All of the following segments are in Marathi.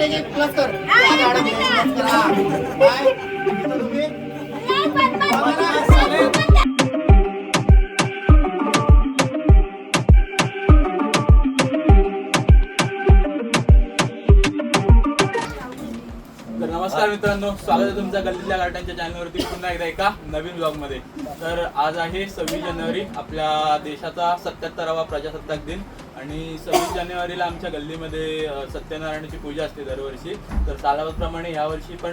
की प्लस कर. त्या झाडामध्ये प्लस करा. काय? इथं तुम्ही तर नमस्कार मित्रांनो, स्वागत आहे तुमच्या गल्लीतल्या गार्डनच्या चॅनलवरती पुन्हा एकदा एका नवीन ब्लॉगमध्ये. तर आज आहे 26 जानेवारी, आपल्या देशाचा 77वा प्रजासत्ताक दिन. आणि 26 जानेवारीला आमच्या गल्लीमध्ये सत्यनारायणाची पूजा असते दरवर्षी. तर सालावतप्रमाणे यावर्षी पण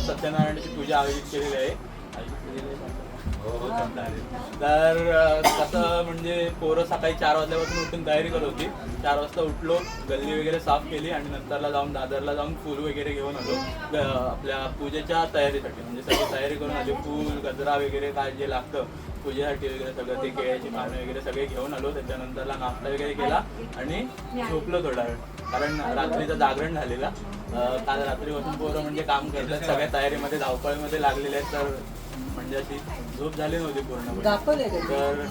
सत्यनारायणाची पूजा आयोजित केलेली आहे. तर कसं म्हणजे पोरं सकाळी 4 वाजल्यापासून उठून तयारी करत होती. 4 वाजता उठलो, गल्ली वगैरे साफ केली आणि नंतरला जाऊन दादरला जाऊन फूल वगैरे घेऊन आलो आपल्या पूजेच्या तयारीसाठी. म्हणजे सगळी तयारी करून आली, फूल गजरा वगैरे काय जे लागतं पूजेसाठी वगैरे सगळं, ते केळ्याची पानं वगैरे सगळे घेऊन आलो. त्याच्यानंतरला नाश्ता वगैरे केला आणि झोपलो थोडा वेळ, कारण रात्रीचं जागरण झालेला. काल रात्रीपासून पोरं म्हणजे काम करतात, सगळ्या तयारीमध्ये धावपळीमध्ये लागलेले आहेत. तर म्हणजे अशी झोप झाली नव्हती पूर्णपणे. तर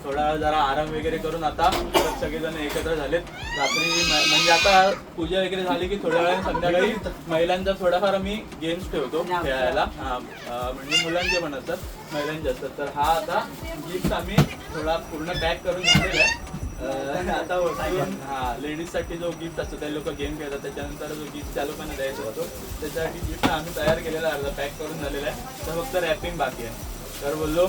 थोडा जरा आराम वगैरे करून आता परत सगळेजण एकत्र झालेत. रात्री म्हणजे आता पूजा वगैरे झाली की थोड्या वेळाने संध्याकाळी महिलांचा थोडाफार आम्ही गेम्स ठेवतो खेळायला. म्हणजे मुलांचे पण असतात, महिलांचे असतात. तर हा आता गिफ्ट आम्ही थोडा पूर्ण पॅक करून झालेला आहे. आता लेडीजसाठी जो गिफ्ट असतो ते लोक गेम खेळतात, त्याच्यानंतर जो गिफ्ट त्या लोकांना द्यायचा असतो त्याच्यासाठी गिफ्ट आम्ही तयार केलेला अर्धा पॅक करून झालेला आहे. तर फक्त रॅपिंग बाकी आहे. तर बोललो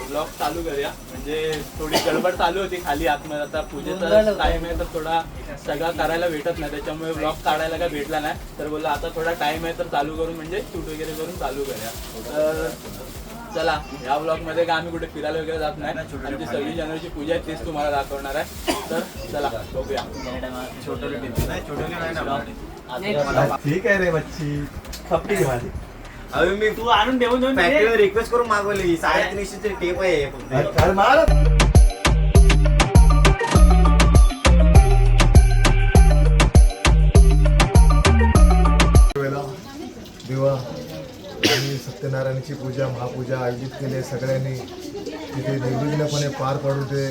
ब्लॉग चालू करूया, म्हणजे थोडी गडबड चालू होती खाली आतमध्ये. आता पूजेचा टाइम आहे तर थोडा सगळा करायला भेटत नाही, त्याच्यामुळे ब्लॉग काढायला काय भेटला नाही. तर बोललो आता थोडा टाइम आहे तर चालू करून म्हणजे शूट वगैरे करून चालू करूया. तर चला, या ब्लॉग मध्ये काय आम्ही कुठे फिरायला वगैरे जात नाही. आमची 26 जानेवारीची पूजा आहे तेच तुम्हाला दाखवणार आहे. तर चला बघूया. ठीक आहे रे बच्ची, खपली माझी. अरे मी तू आणून देऊन फॅक्टरीवर रिक्वेस्ट करून मागवली. 350ची टेप आहे फक्त. दिवा आणि सत्यनारायणाची पूजा, महापूजा आयोजित केली सगळ्यांनी. तिथे निर्विघ्नपणे पार पाडू दे,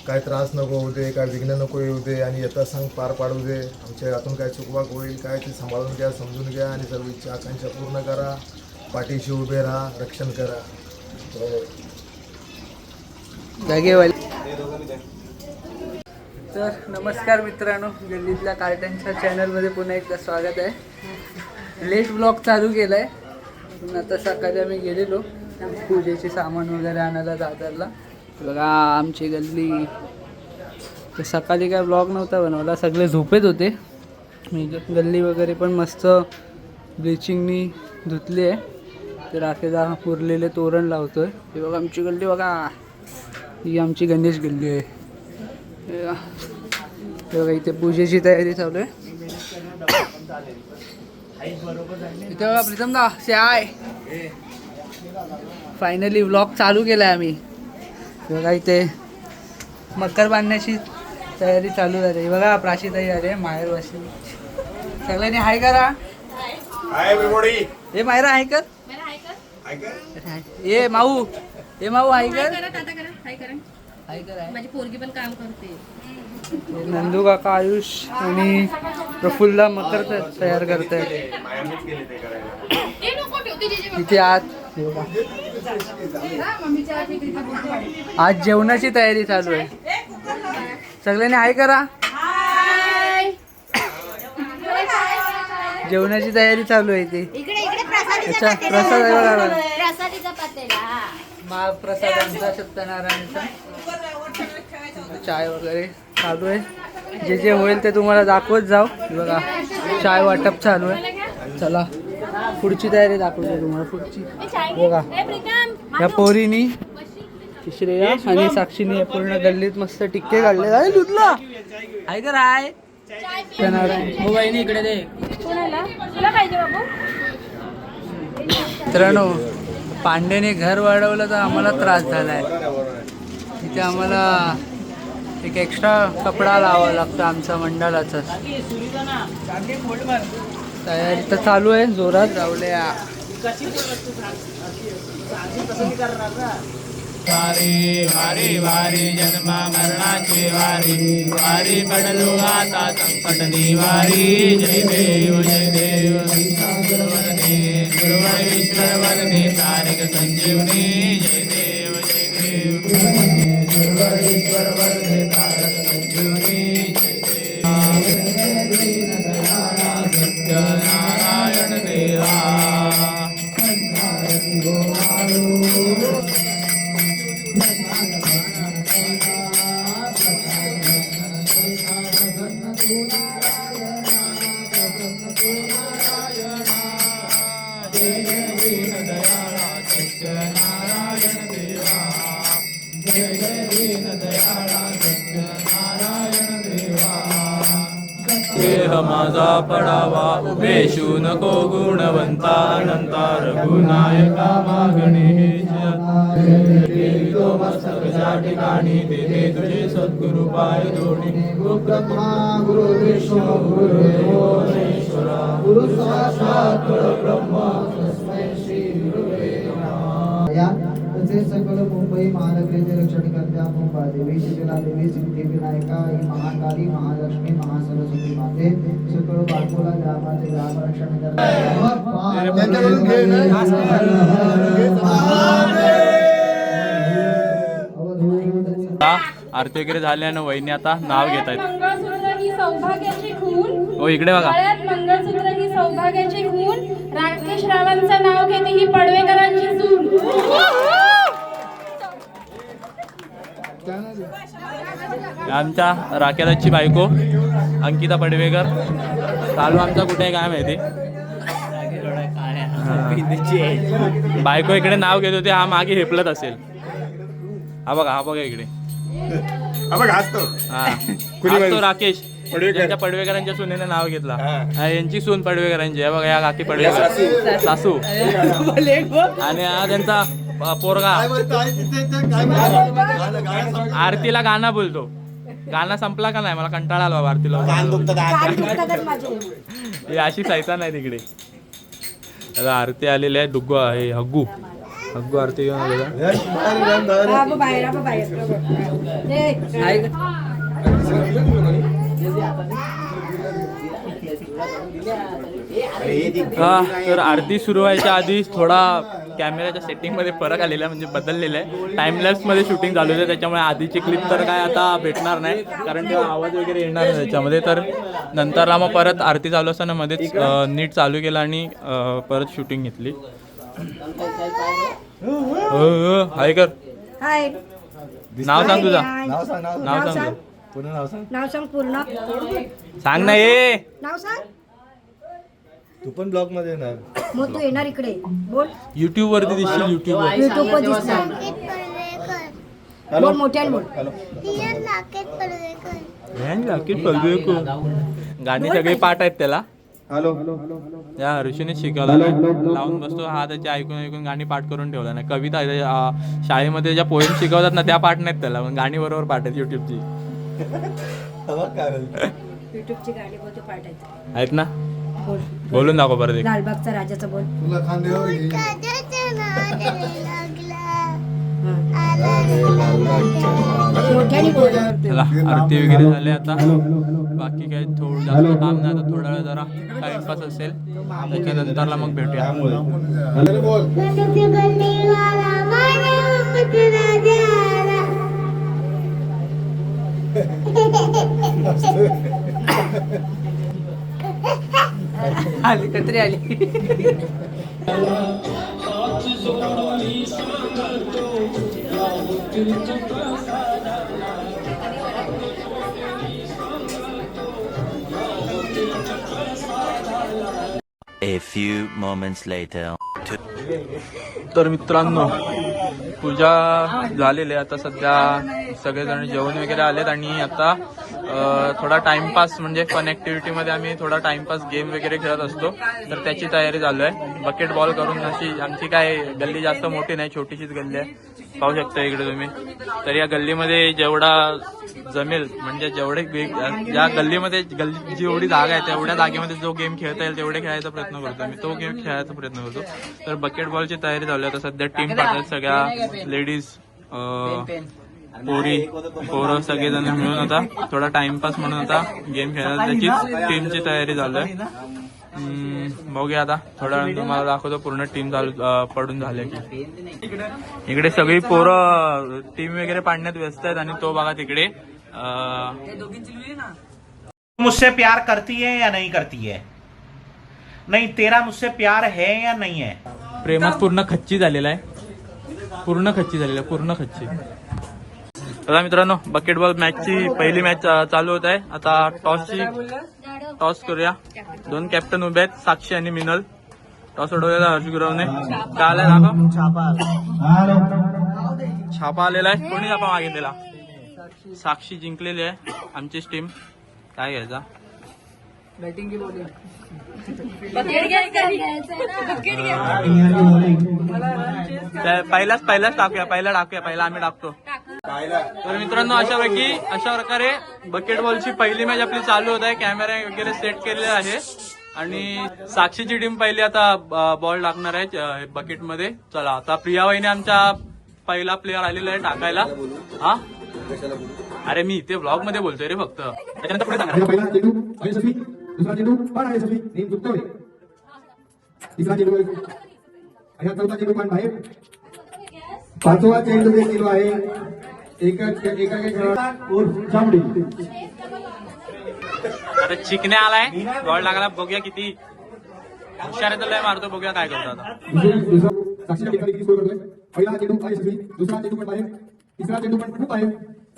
काय त्रास नको होऊ दे, काय विघ्न नको येऊ दे आणि यथासांग पार पाडू दे. आमच्या हातून काय चुकवाक होईल काय ते सांभाळून घ्या, समजून घ्या आणि सर्व इच्छा आकांक्षा पूर्ण करा. पाठीशी उभे राहा, रक्षण करा. तर नमस्कार मित्रांनो, गल्लीतल्या कार्टनच्या चॅनलमध्ये पुन्हा एकदा स्वागत आहे. लेट ब्लॉग चालू केला आहे. आता सकाळी आम्ही गेलेलो पूजेचे सामान वगैरे आणायला दादरला. बघा आमची गल्ली. तर सकाळी काय ब्लॉग नव्हता बनवला, सगळे झोपेत होते. मी गल्ली वगैरे पण मस्त ब्लिचिंगनी धुतली आहे. तर राखेला पुरलेले तोरण लावतोय. हे बघा आमची गल्ली, बघा ही आमची गणेश गल्ली आहे. हे बघा इथे पूजेची तयारी चालू आहे. इथे बघा प्रीतम दा शाय फायनली व्लॉग चालू केला आहे आम्ही. बघा इथे मकर बांधण्याची तयारी चालू झाली. बघा प्राची तयारी आहे, माहेर वाशी. सगळ्यांनी हाय करा. हे मायरा हाय कर. ये माऊ, हे माऊ हाय कर. हाय कर. माझी पोरगी पण काम करते. नंदू काका, आयुष आणि प्रफुल्ला मकर तयार करतायत तिथे. आज जेवणाची तयारी चालू आहे. सगळ्यांनी हाय करा. जेवणाची तयारी चालू आहे ती. अच्छा, प्रसाद आहे बघा, महाप्रसाद आमचा सत्यनारायणचा. चाय वगैरे चालू आहे. जे जे होईल ते तुम्हाला दाखवत जाऊ. बघा चाय वाटप चालू आहे. चला पुढची तयारी दाखवतो तुम्हाला. पुढची बघा, या पोरीनी श्रेया आणि साक्षीने पूर्ण गल्लीत मस्त टिक्के काढले. आहे दुधला आहे का राय मोबाईल इकडे दे. मित्रांनो, पांडेने घर वाढवलं तर आम्हाला त्रास झालाय. इथे आम्हाला एक एक्स्ट्रा कपडा लावावा लागतो आमचा मंडळाचा. तयारी तर चालू आहे जोरात. रावल्या सारी वारी वारी जन्म मरणाची वारी वारी पडलो आता संकट निवारी जय देव गुरुवरने गुरुवरेश्वर वरने तारक संजीवनी जय देव गुरुवरेश्वर वरने तारक संजीवनी जय देव सत्यनारायण देवा देह माझा पडावा उभेशू नको गुणवंता अनंता रघुनायका मागणे तो मस्तकच्या ठिकाणी देते तुझे सद्गुरु पाय जोडी गुरुब्रह्मा गुरु विष्णू गुरुदेवो महेश्वरा गुरु साक्षात परब्रह्म तस्मै श्री गुरुवे नमः. तसेच सकल मुंबई महानगरीचे रक्षण करत्या मुंबा देवी शिला देवी सिद्धिविनायका ही महाकाली महालक्ष्मी महासरस्वती माते सकल बाजूला ग्रामाचे ग्रामरक्षण आरती वगैरे झाल्यानं वहिनी आता नाव घेत आहेत. मंगळसूत्र ही सौभाग्याची खून. हो इकडे बघा. गळ्यात मंगळसूत्र ही सौभाग्याची खून. राकेश रावांचं नाव घेते ही पडवेकरांची सून. आमच्या राकेदाची बायको अंकिता पडवेकर. चालू आमचा कुठे आहे काय माहिती. बायको इकडे नाव घेत होते, हा मागे हेपलत असेल. हा बघा इकडे. हा तो राकेश ज्यांच्या पडवेकरांच्या सुनेने नाव घेतला. यांची सून पडवेकरांची आहे बघा. या काकी पडवेकर सासू आणि हा त्यांचा पोरगा. आरतीला गाणं बोलतो. गाणं संपला का नाही मला कंटाळा आला आरतीला. ही अशी सायता नाही तिकडे. आता आरती आलेली आहे. डुग्गू आहे हग्गू आरती घेऊन आलेला. तर आरती सुरू व्हायच्या आधी थोडा कॅमेराच्या सेटिंग मध्ये फरक आलेला आहे, म्हणजे बदललेला आहे. टाइमलॅप्स मध्ये शूटिंग चालू आहे, त्याच्यामुळे आधीची क्लिप तर काय आता भेटणार नाही, कारण तेव्हा आवाज वगैरे येणार नाही त्याच्यामध्ये. तर नंतरला मग परत आरती चालू असताना मध्येच नीट चालू केलं आणि परत शूटिंग घेतली. हाय कर. हाय. नाव सांग तुझा. नाव सांग. नाव सांग पूर्ण. सांग ना ये. नाव सांग. तू पण ब्लॉग मध्ये येणार. मग तू येणार इकडे बोल. युट्यूब वरती दिसशील. युट्यूब वर. युट्यूब वर दिसणार. बोल मोठ्याने बोल. गाणी सगळी पाठ आहेत त्याला. हॅलो. या ऋषीने शिकवलं नाही. लावून बसतो हा त्याचे ऐकून गाणी पाठ करून ठेवला नाही. कविता शाळेमध्ये ज्या पोएम शिकवतात ना त्या पाठ नाहीत त्याला, पण गाणी बरोबर पाठ आहेत युट्यूबची. युट्यूबची गाणी बोलतो पाठायचं आहेत ना. बोल. बोलून दाखव परत एक. लालबागचा राजाचा बोल. तुला खांद्यावर घेईन. मोठ्याने बोल. चला आरती वगैरे झाले आता. बाकी काय थोडं जास्त काम नाही. आता थोडा वेळ जरा टाइमपास असेल, त्याच्यानंतरला मग भेटूया. बोल. आली कत्री आली. A few moments later. तर मित्रांनो पूजा झालेली आहे. आता सध्या सगळेजण जेवण वगैरे आलेत आणि आता थोडा टाइमपास म्हणजे फन ऍक्टिव्हिटी मध्ये आम्ही थोडा टाइमपास गेम वगैरे खेळत असतो, तर त्याची तयारी चालू आहे. बकेट बॉल करून अशी आमची काय गल्ली जास्त मोठी नाही, छोटीशीच गल्ली आहे. पाहू शकता इकडे तुम्ही. तर या गल्लीमध्ये जेवढा जमेल म्हणजे जेवढे या गल्लीमध्ये जेवढी जागा आहे तेवढ्या जागेमध्ये जो गेम खेळता येईल तेवढे खेळायचा प्रयत्न करतो मी. तो गेम खेळायचा प्रयत्न करतो. तर बकेट बॉलची तयारी चालू आहे. आता सध्या टीम पाठवतात सगळ्या लेडीज पोरं सगळेजण मिळून आता थोडा टाइमपास म्हणून आता गेम खेळायला त्याचीच टीमची तयारी चालू आहे. बघूया आता थोड्या वेळ तुम्हाला दाखवतो पूर्ण टीम चालू पडून झाले की. इकडे सगळी पोरं टीम वगैरे पाडण्यात व्यस्त आहेत आणि तो बघा तिकडे मुझसे प्यार करती है या नहीं करती है, नहीं तेरा मुझसे प्यार है या नहीं है. प्रेमात पूर्ण खच्ची झालेला आहे, पूर्ण खच्ची झालेला आहे, पूर्ण खच्ची. आता मित्रांनो बास्केटबॉल मॅचची पहिली मॅच चालू होत आहे. आता टॉस करूया. 2 कॅप्टन उभे आहेत, साक्षी आणि मिनल. टॉस उडवलेला हर्ष गुरवने. काय आलाय दाखव. छापा आलेला आहे. कोणी छापा मागितलेला? साक्षी जिंकलेली आहे आमचीच टीम. काय घ्यायचा? बॅटिंग की बॉलिंग? पहिलाच टाकूया. पहिला आम्ही टाकतो. तर मित्रांनो अशा प्रकारे बकेटबॉलची पहिली मॅच आपली चालू होत आहे. कॅमेरा वगैरे सेट केलेले आहे आणि साक्षीची टीम पहिली आता बॉल टाकणार आहे बकेटमध्ये. चला आता प्रिया वहिनी आमच्या पहिला प्लेअर आलेला आहे टाकायला. हा अरे मी इथे ब्लॉग मध्ये बोलतोय रे फक्त. त्याच्यानंतर पुढे सांगा. दुसरा चेंडू पण आहे सभी नेम दुखतोय. तिसरा चेंडू आणि चौथा चेंडू पण बाहेर. 5वा चेंडू देखील आहे. एका चामडी. अरे चिकने आलाय बॉल टाकायला. बघूया किती हुशार आहे. लय मारतो. बघूया काय करतो आता. साक्षीच्या ठिकाणी किती स्कोर करतोय. पहिला चेंडू आहे सभी. दुसरा चेंडू पण बाहेर. तिसरा चेंडू पण खूप आहे.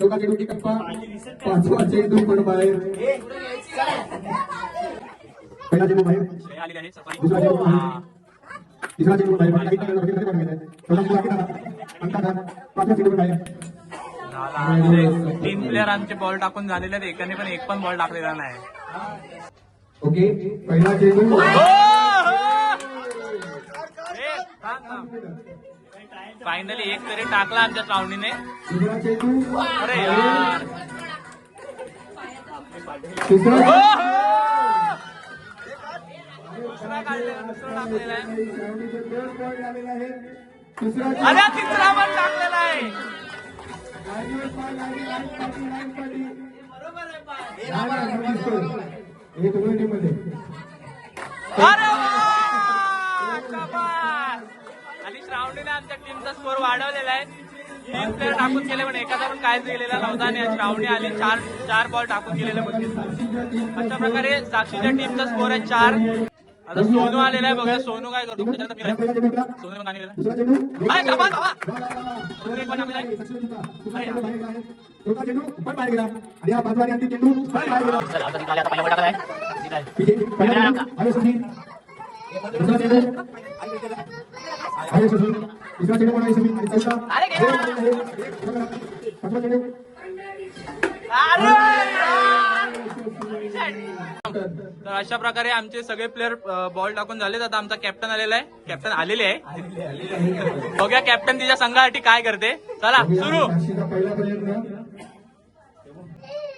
चौथा चेंडू एक टप्पा. 5वा चेंडू पण बाहेर. पहिला चेंडू बाहेर. दुसरा चेंडू बाहेर. तिसरा चेंडू बाहेर. पाचवा चेंडू बाहेर. 3 प्लेअर आमचे बॉल टाकून झालेले आहेत. एकाने पण एक पण बॉल टाकलेला नाही. ओके पहिला चेंडू. फायनली एक तरी टाकला आमच्या श्रावणीने. दुसरा चेंडू. अरे यार अरे तिसरा पण टाकलेला आहे. अरे आणि श्रावणीने आमच्या टीमचा स्कोर वाढवलेला आहे. 3 प्लेअर टाकून गेले पण एखादा पण काहीच गेलेला नव्हता आणि श्रावणी आली 4 बॉल टाकून गेलेले बघितले. अशा प्रकारे साक्षीच्या टीमचा स्कोर आहे 4. आता सोनू आलेला आहे. बघा सोनू काय करतो. सोनू पण आलेला तर अशा प्रकारे आमचे सगळे प्लेअर बॉल टाकून झालेत. आता आमचा कॅप्टन आलेला आहे. कॅप्टन आलेले आहे. बघूया कॅप्टन तिच्या संघासाठी काय करते. चला सुरू.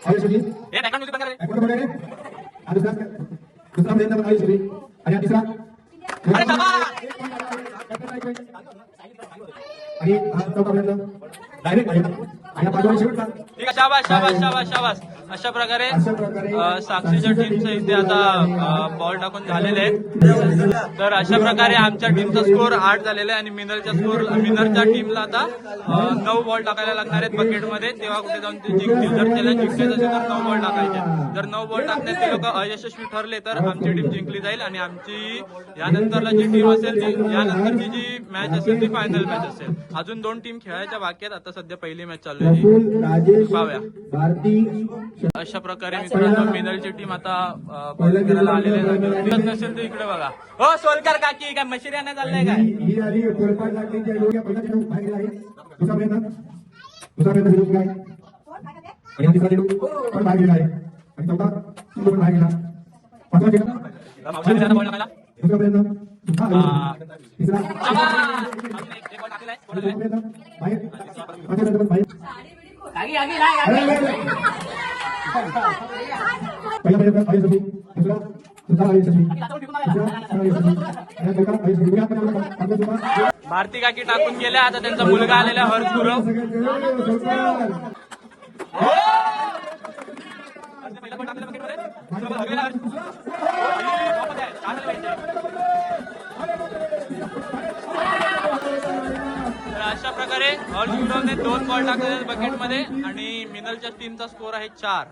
हे बॅकग्राऊंड म्युझिक बंद करा. अरे बाबा ठीक आहे. शाबास. अशा प्रकारे साक्षीच्या टीमचं इथे आता बॉल टाकून झालेले आहेत. तर अशा प्रकारे आमच्या टीमचा स्कोर 8 झालेला आहे आणि मिनरच्या टीमला आता 9 बॉल टाकायला लागणार आहेत बकेटमध्ये. तेव्हा कुठे जाऊन ते जिंकतील. जर त्याला जिंकायचं असेल तर 9 बॉल टाकायचे. जर 9 बॉल टाकण्यात ते लोक अयशस्वी ठरले तर आमची टीम जिंकली जाईल आणि आमची यानंतरला जी टीम असेल यानंतरची जी मॅच असेल ती फायनल मॅच असेल. अजून 2 टीम खेळायच्या बाकी आहेत. आता सध्या पहिली मॅच चालू आहे. पाहूया. अशा प्रकारे मित्रांनो मिनलची टीम आता बॉलिंग करायला आलेली नसेल तर इकडे बघा. हो सोलकर काकी काय मशिरी आणण्यात चाललंय काय. भारती काकी टाकून गेल्या. आता त्यांचा मुलगा आलेला आहे हर्ष गुरव. तर अशा प्रकारे हर्ष गुरवने 2 बॉल टाकले बकेटमध्ये आणि मिनलच्या टीमचा स्कोर आहे 4.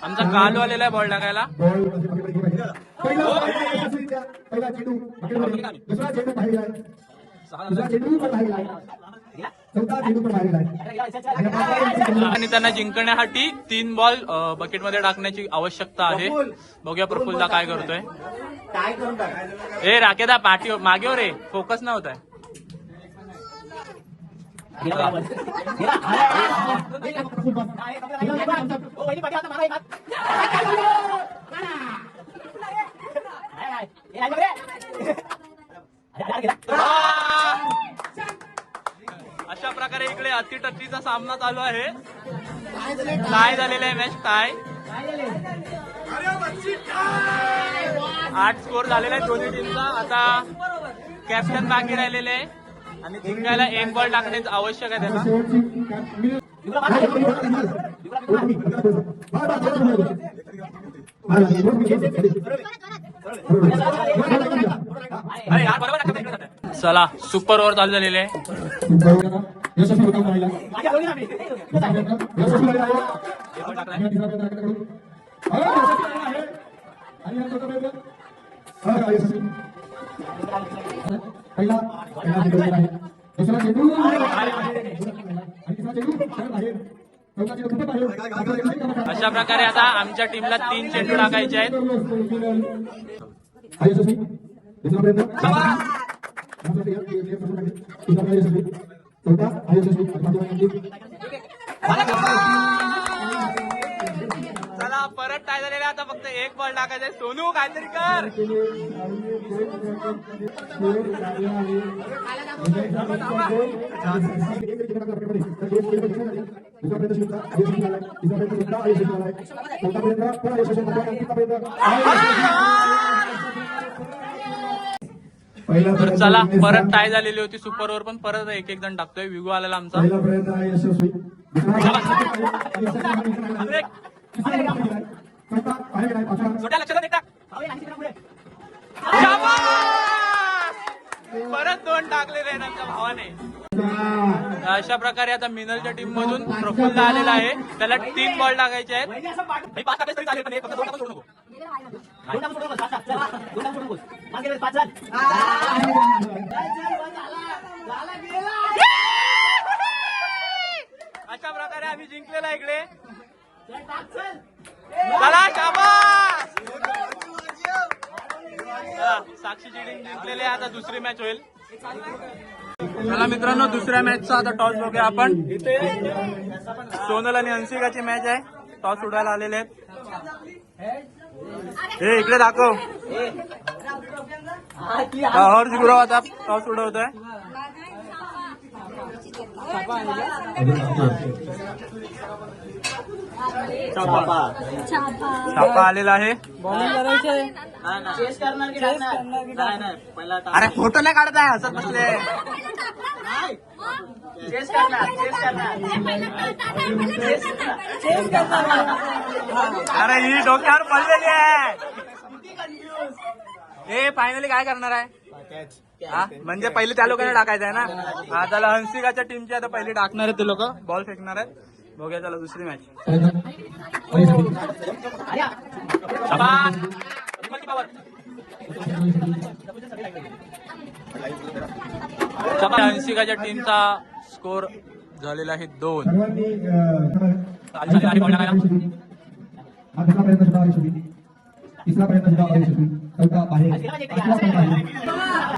आमचा कालू आलेला आहे बॉल टाकायला. आणि त्यांना जिंकण्यासाठी 3 बॉल बकेटमध्ये टाकण्याची आवश्यकता आहे. बघूया प्रफुल्लदा काय करतोय. काय करून टाक. ए राकेदा पाठी मागे रे, फोकस न होत आहे. अशा प्रकारे इकडे अतिटच्चीचा सामना चालू आहे. काय झालेला आहे मॅच काय 8 स्कोर झालेला आहे दोन्ही टीमचा. आता कॅप्टन बाकी राहिलेले आहे आणि जिंकायला 1 बॉल टाकण्याचं आवश्यक आहे त्याला. चला सुपर ओव्हर चालू झालेले आहे. अशा प्रकारे आता आमच्या टीमला 3 चेंडू टाकायचे आहेत. चला परत टाय झालेले. आता फक्त 1 बॉल टाकायचा आहे. सोनू काहीतरी कर. तर चला परत टाय झालेली होती सुपर ओव्हर पण परत 1-1 जण टाकतोय. विगो आलेला आमचा. परत 2 टाकलेले आहेत आमच्या भावाने. अशा प्रकारे आता मिनलच्या टीम मधून प्रफुल्ल आलेला आहे. त्याला 3 बॉल टाकायचे आहेत. अशा प्रकारे आम्ही जिंकलेला इकडे. चला शाबास. साक्षीची टीम जिंकलेली आहे. आता दुसरी मॅच होईल. चला मित्रांनो दुसऱ्या मॅचचा आता टॉस बघूया आपण. सोनल आणि हंसिकाची मॅच आहे. टॉस उडायला आलेले आहेत. हे इकडे दाखव. हर्ष गुरव आता टॉस उडवतोय. छापा आलेला आहे. अरे फोटो नाही काढत आहे. हसत बसले. अरे ही डोक्यावर पडलेली आहे. हे फायनली काय करणार आहे. म्हणजे पहिले त्या लोकांना टाकायचं आहे ना. हा त्याला हंसिकाच्या टीमची आता पहिली टाकणार आहेत ते लोक. बॉल फेकणार आहेत. बघूया चला दुसरी मॅच. हंसिकाच्या टीमचा स्कोर झालेला आहे 2.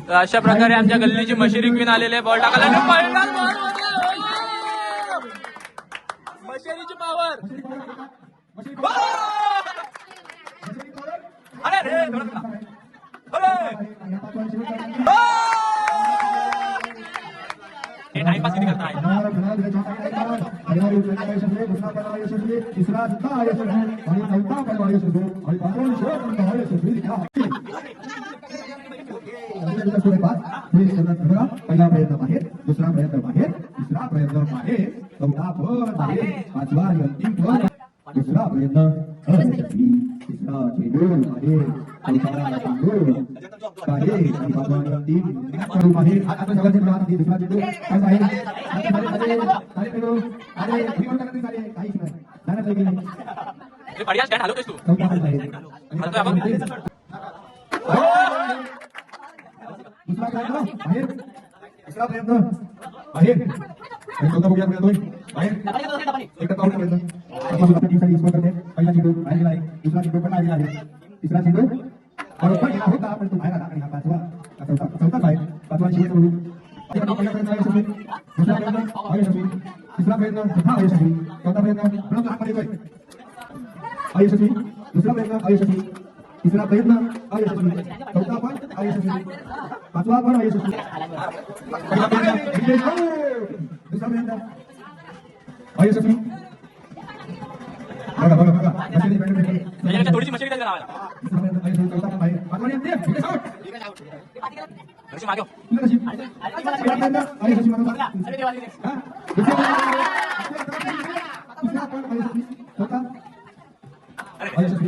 अशा प्रकारे आमच्या गल्लीची मशिरी क्वीन आलेले आहे. बॉल टाकायला मशिरीची पावर. तिसरा सुद्धा यशस्वी आणि चौथा पण यशस्वी आणि पाचवा शेवट यशस्वी पहिला प्रयत्न बाहेर, दुसरा प्रयत्न बाहेर, तिसरा प्रयत्न बाहेर, चौथा पण बाहेर, पाचवा आणि अंतिम पण दुसरा प्रयत्न अयशस्वी, तिसरा चेंडू बाहेर, चौथा चेंडू बाहेर आणि पाचवा आणि अंतिम चेंडू बाहेर. आता सगळ्यांचे प्रहार आणि दुसरा चेंडू काय बाहेर सारे चेंडू अरे रिवॉर्ड करण्याचे झाले काहीच नाही जाण्यात गेले चौथा पण बाहेर दुसरा प्रयत्न बाहेर, तिसरा प्रयत्न बाहेर आणि चौथा बघूया प्रयत्न बाहेर एकदा पाऊल प्रयत्न आपल्या टीमसाठी स्कोर करते. पहिला चेंडू बाहेर गेला आहे, दुसरा चेंडू पण बाहेर गेला आहे, तिसरा चेंडू बरोबर गेला होता पण तो बाहेर आला आणि हा चौथा बाहेर, पाचवा शेवट करू. पहिला प्रयत्न यशस्वी, दुसरा प्रयत्न अयशस्वी, तिसरा प्रयत्न सुद्धा अयशस्वी, चौथा प्रयत्न पुन्हा लहानपणे येतोय अयशस्वी, दुसरा प्रयत्न अयशस्वी, तिसरा प्रयत्न अयशस्वी, चौथा पण अयशस्वी, पाचवा पण अयशस्वी, पहिला प्रयत्न दुसरा प्रयत्न अयशस्वी. बघा बघा बघा थोडीशी मशिरी द्या नावाला. तिसरा प्रयत्न अयशस्वी, चौथा पण बाहेर, पाचवा आणि अंतिम पहिला प्रयत्न अयशस्वी म्हणून तिसरा पण अयशस्वी, चौथा अयशस्वी.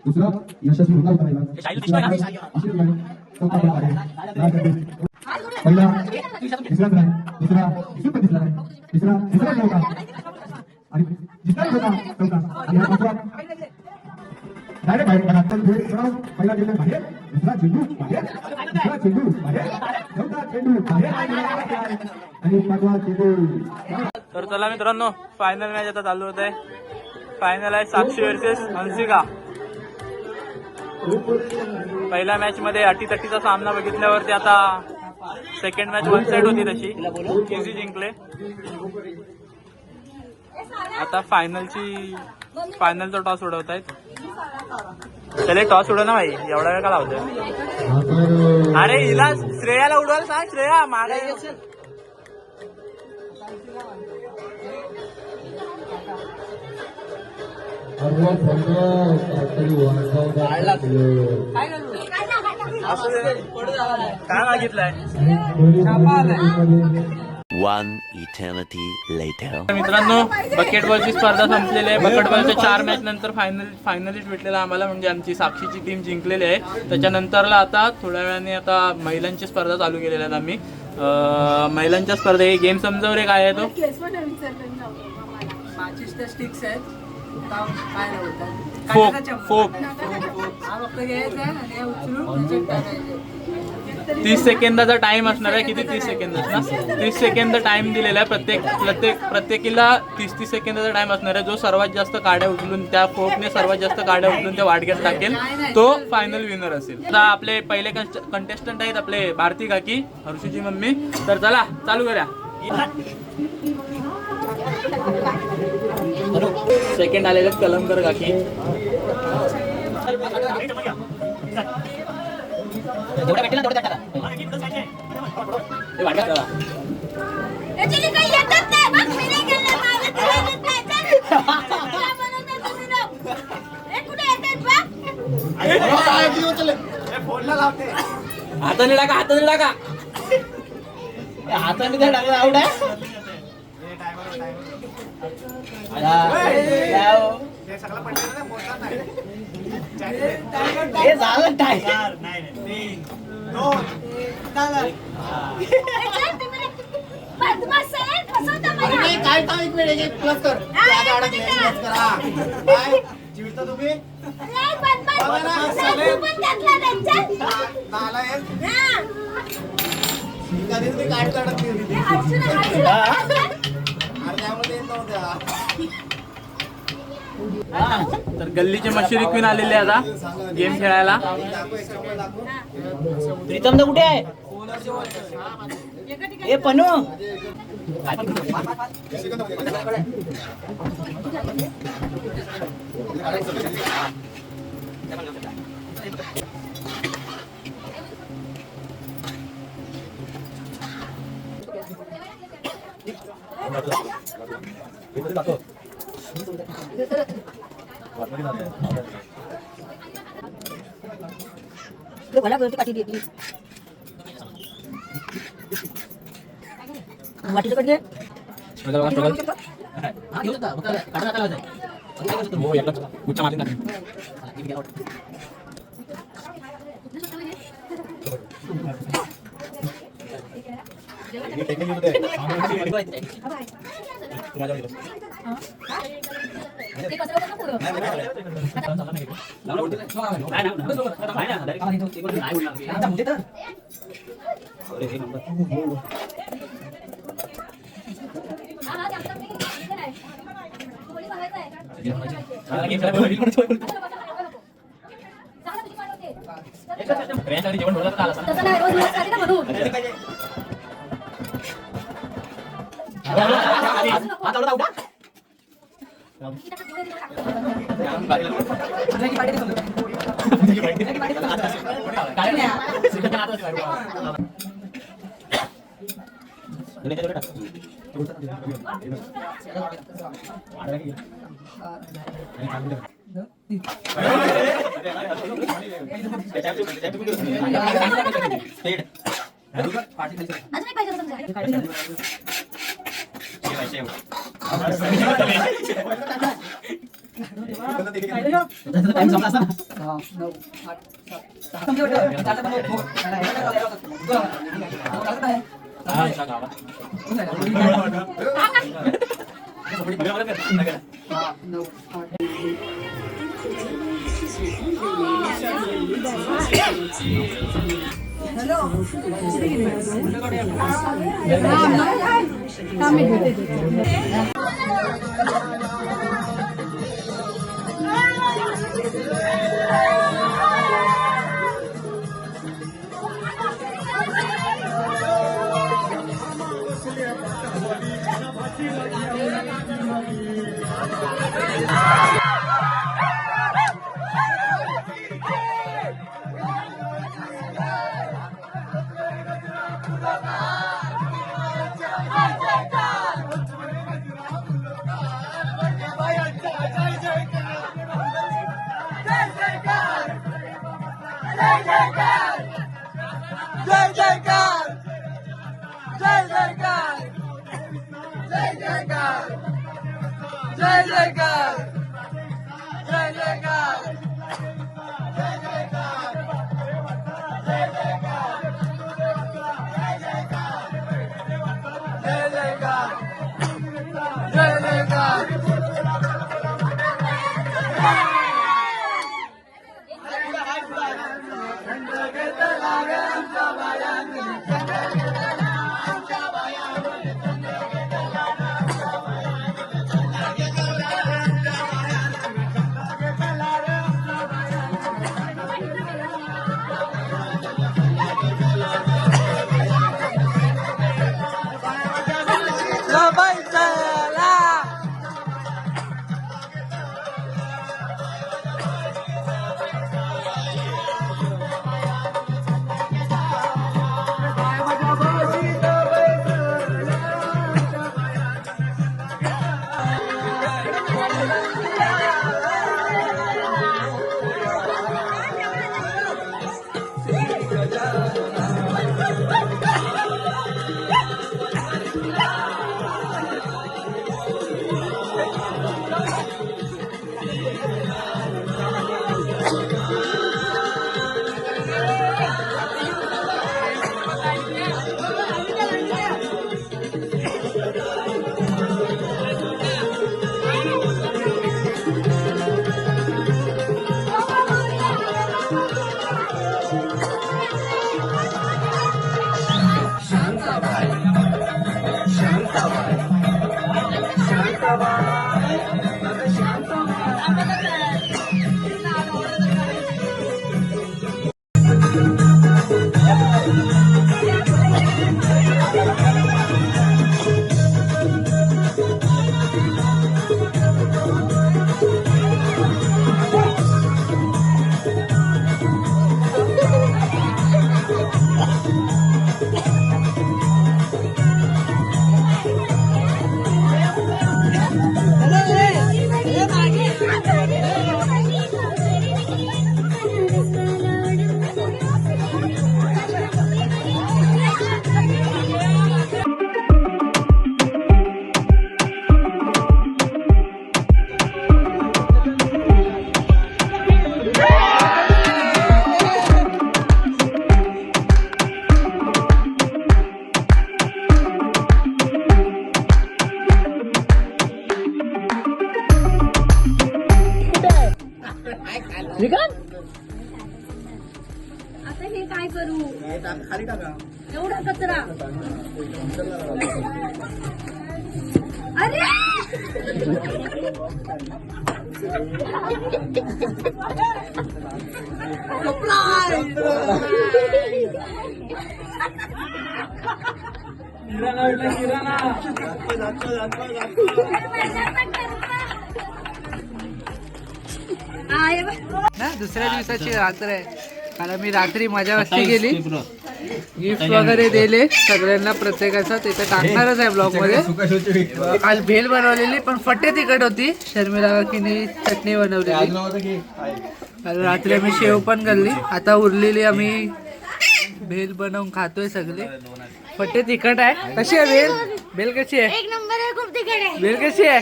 दुसरा यशस्वी होता पहिला तिसरा नाही, दुसरा पण दिसला नाही, तिसरा चौथा आणि तिसरा होता चौथा आणि हा पाचवा डायरेक्ट बाहेर. पहिला चेंडू बाहेर, दुसरा चेंडू बाहेर, तिसरा चेंडू बाहेर, चौथा चेंडू बाहेर आणि पाचवा चेंडू. तर चला मित्रांनो, फायनल मॅच आता चालू होत आहे. फायनल आहे साक्षी वर्सेस हंसिका. पहिल्या मॅच मध्ये अटीतटीचा सामना बघितल्यावरती आता सेकंड मॅच वन साइड होती तशी केसी जिंकले. आता फायनलचा टॉस उडवतायत. चले टॉस उडव ना भाई, एवढा वेळ का लावतोय? अरे हिला श्रेयाला उडवायला सांग, श्रेया मागे. काय मागितलंय? One eternity later. मित्रांनो, बकेटबॉलची स्पर्धा संपलेली आहे. बकेटबॉलच्या 4 मॅच नंतर फायनलिस्ट भेटलेला आम्हाला, म्हणजे आमची साक्षीची टीम जिंकलेली आहे. त्याच्यानंतरला आता थोड्या वेळाने आता महिलांची स्पर्धा चालू केलेल्या आहेत आम्ही. महिलांच्या स्पर्धे गेम समजाव रे, काय आहे तो? स्टिक्स आहेत, काय फोक 30 सेकंदाचा टाइम असणार आहे. किती 30 सेकंद असणार? 30 सेकंद टाइम दिलेला आहे. प्रत्येकीला 30 सेकंदाचा टाइम असणार आहे. जो सर्वात जास्त काड्या उचलून, त्या फोकने सर्वात जास्त काड्या उचलून त्या वाटक्यात टाकेल, तो फायनल विनर असेल. आता आपले पहिले कंटेस्टंट आहेत आपले भारती काकी, हर्षूची मम्मी. तर चला चालू करूया. सेकंड आलेले कलमकर काकी. हाताने टाका, हाताने टाका, हाताने त्या टाकला आवड आहे. झालं टायर. चिडता तुम्ही काय काढत तर गल्लीचे मशुरी क्वीन आलेले आता गेम खेळायला. प्रीतम कुठे आहे? ए पनू जय आता हे काय करू एवढा कचरा अरे ना दुसऱ्या दिवसाची रात्र आहे कारण मी रात्री मजा मस्ती केली गिफ्ट वगैरे दिले सगळ्यांना प्रत्येकाचा तिथे टाकणारच आहे ब्लॉग मध्ये काल भेल बनवलेली पण फटे तिखट होती शर्मिला काकीने चटणी बनवलेली काल रात्री आम्ही शेव पण घालली आता उरलेली आम्ही भेल बनवून खातोय सगळे फटे तिखट आहे कशी आहे भेल भेल कशी आहे एक नंबर आहे खूप तिखट आहे भेल कशी आहे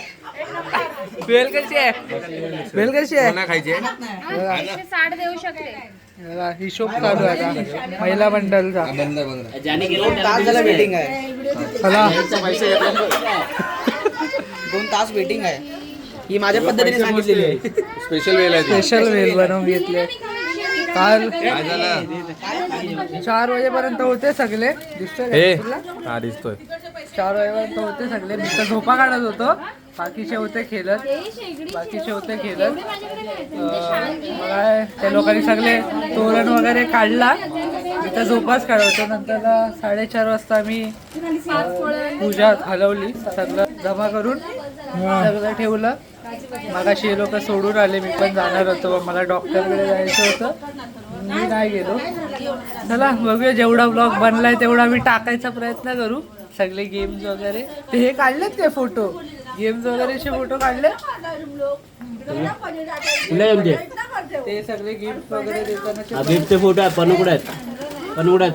भेल कशी आहे भेल कशी आहे खायचे 160 देऊ शकते बघा, हिशोब चालू आहे आता महिला मंडळचा चला 2 तास वेटिंग आहे ही माझ्या पद्धतीने सांगितलेली आहे स्पेशल वेळ आहे स्पेशल वेल बनवून घेतले काल 4 वाजेपर्यंत होते सगळे दिसतोय का तुला? हा दिसतोय 4 वाजेपर्यंत होते सगळे नुसतं झोपा काढत होतो बाकीचे होते खेळत काय त्या लोकांनी सगळे तोरण वगैरे काढला तिथं झोपाच काढवतो नंतर 4:30 वाजता आम्ही पूजा हलवली सगळं जमा करून सगळं ठेवलं मगाशी हे लोक सोडून आले मी पण जाणार होतो पण मला डॉक्टरकडे जायचं होतं मी नाही गेलो चला बघूया जेवढा ब्लॉग बनलाय तेवढा मी टाकायचा प्रयत्न करू सगळे गेम्स वगैरे ते हे काढलेत काय फोटो गेम्स वगैरेचे फोटो काढले ते सगळे गिफ्ट वगैरे देताना गिफ्टचे फोटो आहे पनुकुड आहेत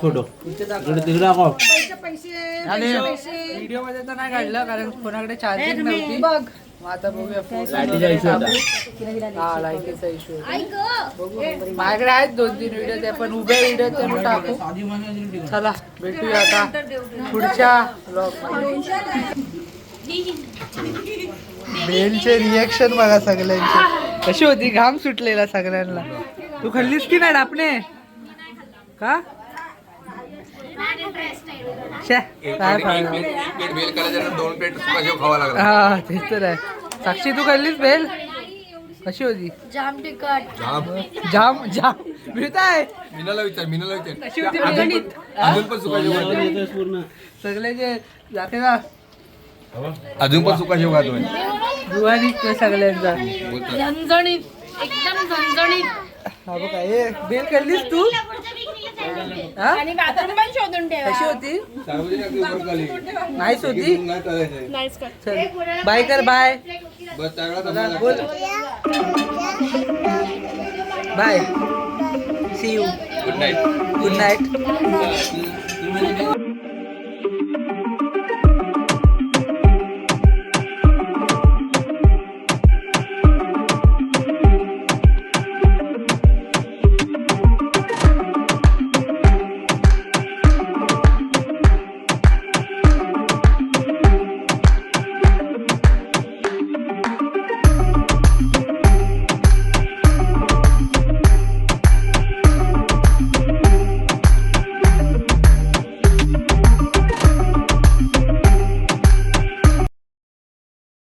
फोटो तिकडे दाखव व्हिडिओ मध्ये तर नाही काढलं कारण कोणाकडे चार्जिंग नव्हती बघ मग आता बघूया लाईटीचा इश्यू होता. हा लाईटीचा इश्यू बघू माझ्याकडे आहेत 2-3 व्हिडिओ ते पण उभ्या व्हिडिओ ते मी टाकू चला भेटूया आता पुढच्या ब्लॉग बेलचे रिएक्शन बघा सगळ्यांचे कशी होती घाम सुटलेला सगळ्यांना तू खाल्लीस की नाही डापणे का हा ते तर आहे साक्षी तू खाल्लीस बेल कशी होती जाम तिखट जाम जाम मिळताय मीनाला विचार कशी होती बिर्याणी? अजून पण सुका सगळे जे जाते ना अजून पण सुका शेव खातोय जुवानी सगळ्यांचा झणझणीत एकदम झणझणीत हा बघा हे बेल खाल्लीस तू हा? आणि बाथरूम पण शोधून ठेवा कशी होती नाहीच होती चल बाय कर बाय बोल bye see you good night